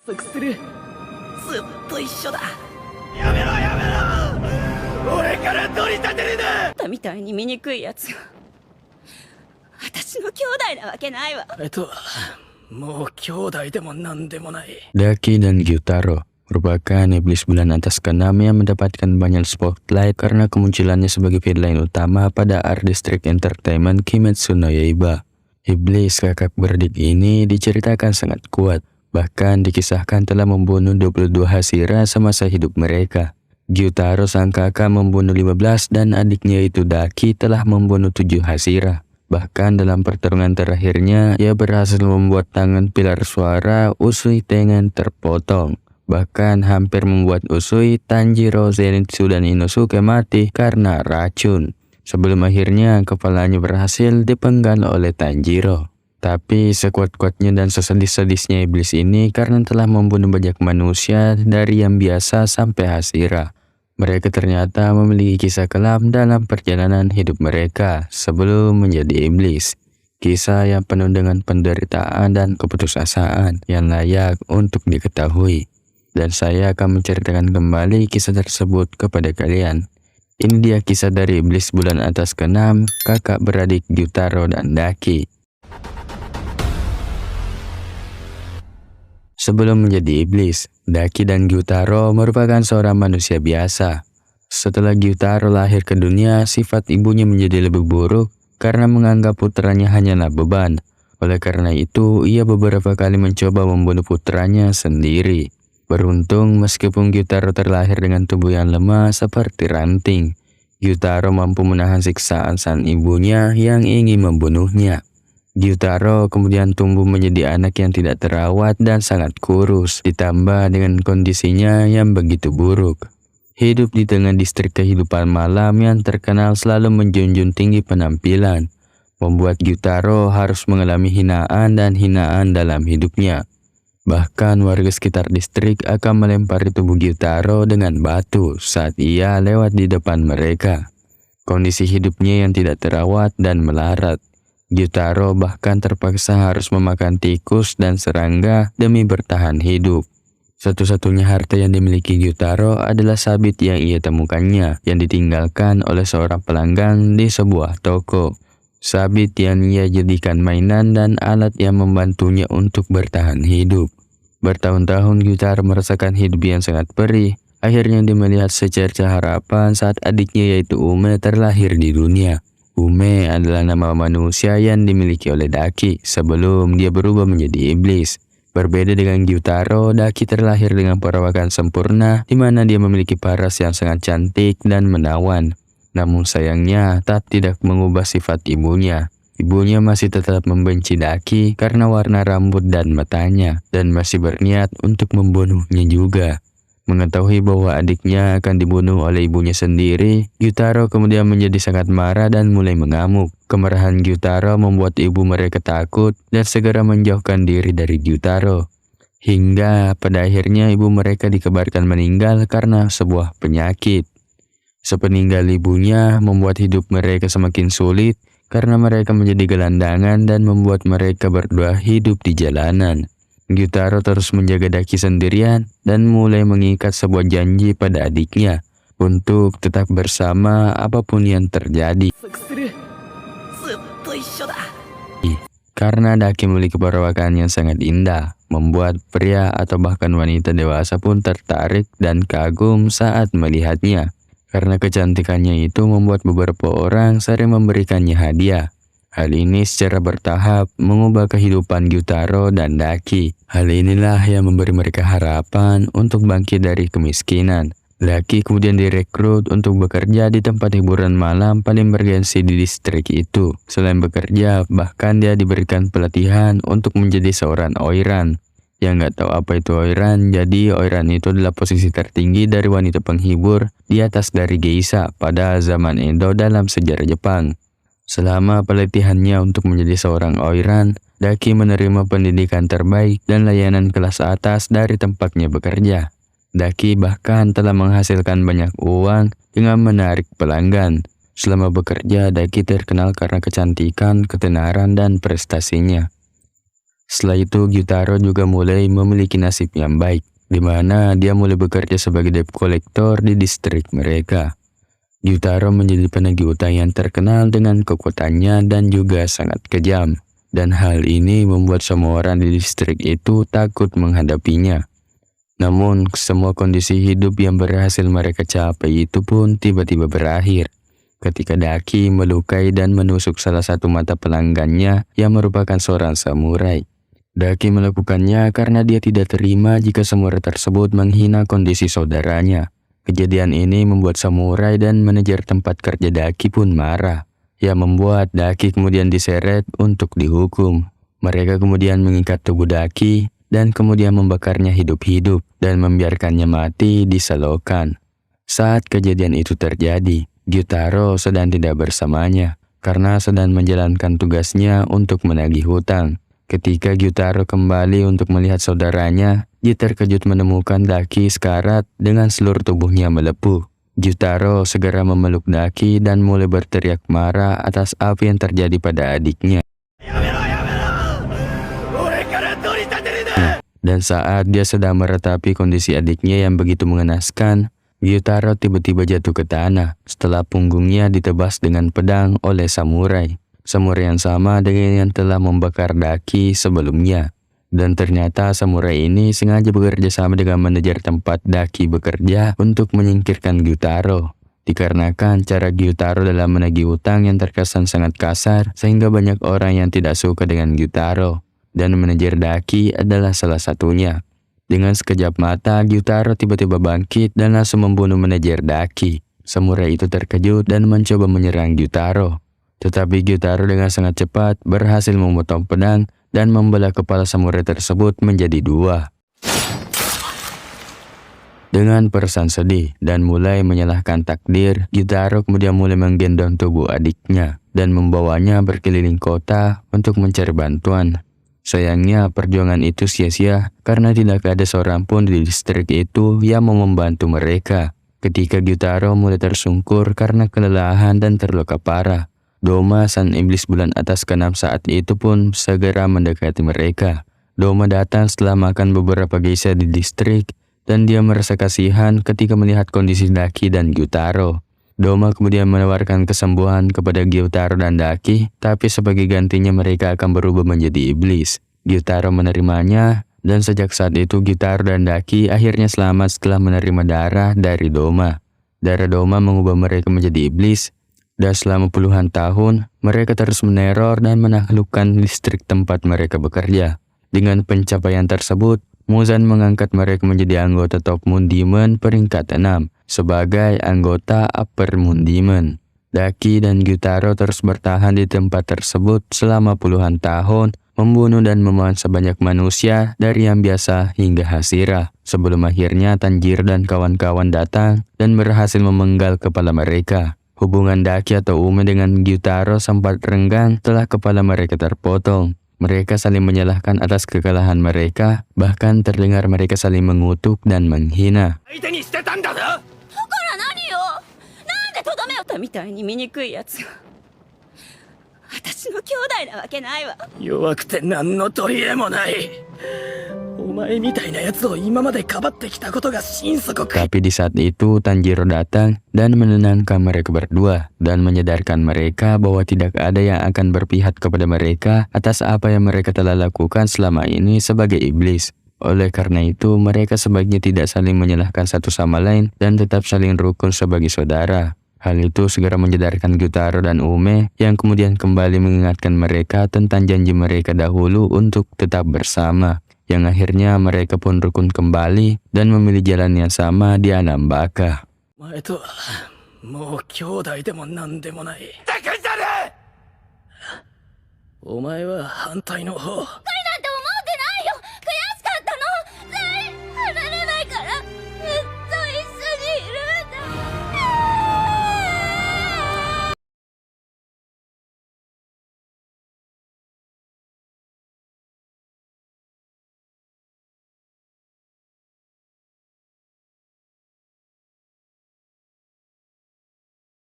束する。ずっと一緒だ。やめろやめろ。俺から取り立てるな。あんたみたいに醜いやつが私の兄弟なわけないわ。もう兄弟でもなんでもない。Daki dan Gyutaro merupakan iblis bulan atas ke-6 yang mendapatkan banyak spotlight karena kemunculannya sebagai villain utama pada Art District Entertainment Kimetsu no Yaiba. Iblis kakak beradik ini diceritakan sangat kuat, bahkan dikisahkan telah membunuh 22 Hashira semasa hidup mereka. Gyutaro sang kakak membunuh 15 dan adiknya itu Daki telah membunuh 7 Hashira. Bahkan dalam pertarungan terakhirnya, ia berhasil membuat tangan pilar suara Usui Tengen terpotong. Bahkan hampir membuat Usui, Tanjiro, Zenitsu, dan Inosuke mati karena racun. Sebelum akhirnya kepalanya berhasil dipenggal oleh Tanjiro. Tapi sekuat-kuatnya dan sesedis-sedisnya iblis ini karena telah membunuh banyak manusia dari yang biasa sampai Hashira. Mereka ternyata memiliki kisah kelam dalam perjalanan hidup mereka sebelum menjadi iblis. Kisah yang penuh dengan penderitaan dan keputusasaan yang layak untuk diketahui. Dan saya akan menceritakan kembali kisah tersebut kepada kalian. Ini dia kisah dari iblis bulan atas ke-6, kakak beradik Gyutaro dan Daki. Sebelum menjadi iblis, Daki dan Gyutaro merupakan seorang manusia biasa. Setelah Gyutaro lahir ke dunia, sifat ibunya menjadi lebih buruk karena menganggap putranya hanyalah beban. Oleh karena itu, ia beberapa kali mencoba membunuh putranya sendiri. Beruntung, meskipun Gyutaro terlahir dengan tubuh yang lemah seperti ranting, Gyutaro mampu menahan siksaan sang ibunya yang ingin membunuhnya. Gyutaro kemudian tumbuh menjadi anak yang tidak terawat dan sangat kurus, ditambah dengan kondisinya yang begitu buruk. Hidup di tengah distrik kehidupan malam yang terkenal selalu menjunjung tinggi penampilan, membuat Gyutaro harus mengalami hinaan dan hinaan dalam hidupnya. Bahkan warga sekitar distrik akan melempari tubuh Gyutaro dengan batu saat ia lewat di depan mereka. Kondisi hidupnya yang tidak terawat dan melarat. Gyutaro bahkan terpaksa harus memakan tikus dan serangga demi bertahan hidup. Satu-satunya harta yang dimiliki Gyutaro adalah sabit yang ia temukannya, yang ditinggalkan oleh seorang pelanggan di sebuah toko. Sabit yang ia jadikan mainan dan alat yang membantunya untuk bertahan hidup. Bertahun-tahun Gyutaro merasakan hidup yang sangat perih. Akhirnya dia melihat secerca harapan saat adiknya yaitu Ume terlahir di dunia. Ume adalah nama manusia yang dimiliki oleh Daki sebelum dia berubah menjadi iblis. Berbeda dengan Gyutaro, Daki terlahir dengan perawakan sempurna di mana dia memiliki paras yang sangat cantik dan menawan. Namun sayangnya, tak tidak mengubah sifat ibunya. Ibunya masih tetap membenci Daki karena warna rambut dan matanya, dan masih berniat untuk membunuhnya juga. Mengetahui bahwa adiknya akan dibunuh oleh ibunya sendiri, Gyutaro kemudian menjadi sangat marah dan mulai mengamuk. Kemarahan Gyutaro membuat ibu mereka takut dan segera menjauhkan diri dari Gyutaro. Hingga pada akhirnya ibu mereka dikabarkan meninggal karena sebuah penyakit. Sepeninggal ibunya membuat hidup mereka semakin sulit karena mereka menjadi gelandangan dan membuat mereka berdua hidup di jalanan. Gyutaro terus menjaga Daki sendirian dan mulai mengikat sebuah janji pada adiknya untuk tetap bersama apapun yang terjadi. Karena Daki memiliki perawakan yang sangat indah, membuat pria atau bahkan wanita dewasa pun tertarik dan kagum saat melihatnya. Karena kecantikannya itu membuat beberapa orang sering memberikannya hadiah. Hal ini secara bertahap mengubah kehidupan Gyutaro dan Daki. Hal inilah yang memberi mereka harapan untuk bangkit dari kemiskinan. Daki kemudian direkrut untuk bekerja di tempat hiburan malam paling bergengsi di distrik itu. Selain bekerja, bahkan dia diberikan pelatihan untuk menjadi seorang oiran. Yang nggak tahu apa itu oiran, jadi oiran itu adalah posisi tertinggi dari wanita penghibur di atas dari geisha pada zaman Edo dalam sejarah Jepang. Selama pelatihannya untuk menjadi seorang oiran, Daki menerima pendidikan terbaik dan layanan kelas atas dari tempatnya bekerja. Daki bahkan telah menghasilkan banyak uang dengan menarik pelanggan. Selama bekerja, Daki terkenal karena kecantikan, ketenaran, dan prestasinya. Setelah itu Gyutaro juga mulai memiliki nasib yang baik, di mana dia mulai bekerja sebagai debt collector di distrik mereka. Gyutaro menjadi penagih utang yang terkenal dengan kekuatannya dan juga sangat kejam. Dan hal ini membuat semua orang di distrik itu takut menghadapinya. Namun, semua kondisi hidup yang berhasil mereka capai itu pun tiba-tiba berakhir ketika Daki melukai dan menusuk salah satu mata pelanggannya yang merupakan seorang samurai. Daki melakukannya karena dia tidak terima jika samurai tersebut menghina kondisi saudaranya. Kejadian ini membuat samurai dan manajer tempat kerja Daki pun marah, yang membuat Daki kemudian diseret untuk dihukum. Mereka kemudian mengikat tubuh Daki dan kemudian membakarnya hidup-hidup dan membiarkannya mati di selokan. Saat kejadian itu terjadi, Gyutaro sedang tidak bersamanya karena sedang menjalankan tugasnya untuk menagih hutang. Ketika Gyutaro kembali untuk melihat saudaranya, dia terkejut menemukan Daki sekarat dengan seluruh tubuhnya melepuh. Gyutaro segera memeluk Daki dan mulai berteriak marah atas apa yang terjadi pada adiknya. Dan saat dia sedang meratapi kondisi adiknya yang begitu mengenaskan, Gyutaro tiba-tiba jatuh ke tanah setelah punggungnya ditebas dengan pedang oleh samurai. Samurai yang sama dengan yang telah membakar Daki sebelumnya. Dan ternyata samurai ini sengaja bekerja sama dengan manajer tempat Daki bekerja untuk menyingkirkan Gyutaro. Dikarenakan cara Gyutaro dalam menagih utang yang terkesan sangat kasar sehingga banyak orang yang tidak suka dengan Gyutaro. Dan manajer Daki adalah salah satunya. Dengan sekejap mata, Gyutaro tiba-tiba bangkit dan langsung membunuh manajer Daki. Samurai itu terkejut dan mencoba menyerang Gyutaro. Tetapi Gyutaro dengan sangat cepat berhasil memotong pedang dan membelah kepala samurai tersebut menjadi dua. Dengan perasaan sedih dan mulai menyalahkan takdir, Gyutaro kemudian mulai menggendong tubuh adiknya dan membawanya berkeliling kota untuk mencari bantuan. Sayangnya perjuangan itu sia-sia karena tidak ada seorang pun di distrik itu yang mau membantu mereka. Ketika Gyutaro mulai tersungkur karena kelelahan dan terluka parah, Doma sang iblis bulan atas keenam saat itu pun segera mendekati mereka. Doma datang setelah makan beberapa geisha di distrik dan dia merasa kasihan ketika melihat kondisi Daki dan Gyutaro. Doma kemudian menawarkan kesembuhan kepada Gyutaro dan Daki, tapi sebagai gantinya mereka akan berubah menjadi iblis. Gyutaro menerimanya, dan sejak saat itu Gyutaro dan Daki akhirnya selamat setelah menerima darah dari Doma. Darah Doma mengubah mereka menjadi iblis, dan selama puluhan tahun, mereka terus meneror dan menaklukkan distrik tempat mereka bekerja. Dengan pencapaian tersebut, Muzan mengangkat mereka menjadi anggota Top Moon Demon peringkat 6 sebagai anggota Upper Moon Demon. Daki dan Gyutaro terus bertahan di tempat tersebut selama puluhan tahun, membunuh dan memakan sebanyak manusia dari yang biasa hingga Hashira, sebelum akhirnya Tanjiro dan kawan-kawan datang dan berhasil memenggal kepala mereka. Hubungan Daki atau Ume dengan Gyutaro sempat renggang setelah kepala mereka terpotong. Mereka saling menyalahkan atas kekalahan mereka, bahkan terdengar mereka saling mengutuk dan menghina. とどめたみたいに醜いやつが私の兄弟なわけないわ。弱くて何の取り柄もない。お前みたいなやつを今までかばってきたことが心底悔い。 Tapi di saat itu Tanjiro datang dan menenangkan mereka berdua dan menyadarkan mereka bahwa tidak ada yang akan berpihak kepada mereka atas apa yang mereka telah lakukan selama ini sebagai iblis. Oleh karena itu, mereka sebaiknya tidak saling menyalahkan satu sama lain dan tetap saling rukun sebagai saudara. Hal itu segera menyadarkan Gyutaro dan Ume yang kemudian kembali mengingatkan mereka tentang janji mereka dahulu untuk tetap bersama. Yang akhirnya mereka pun rukun kembali dan memilih jalan yang sama di alam baka. お前とはもう兄弟でも何でもない。だからじゃねえ。お前は反対の方。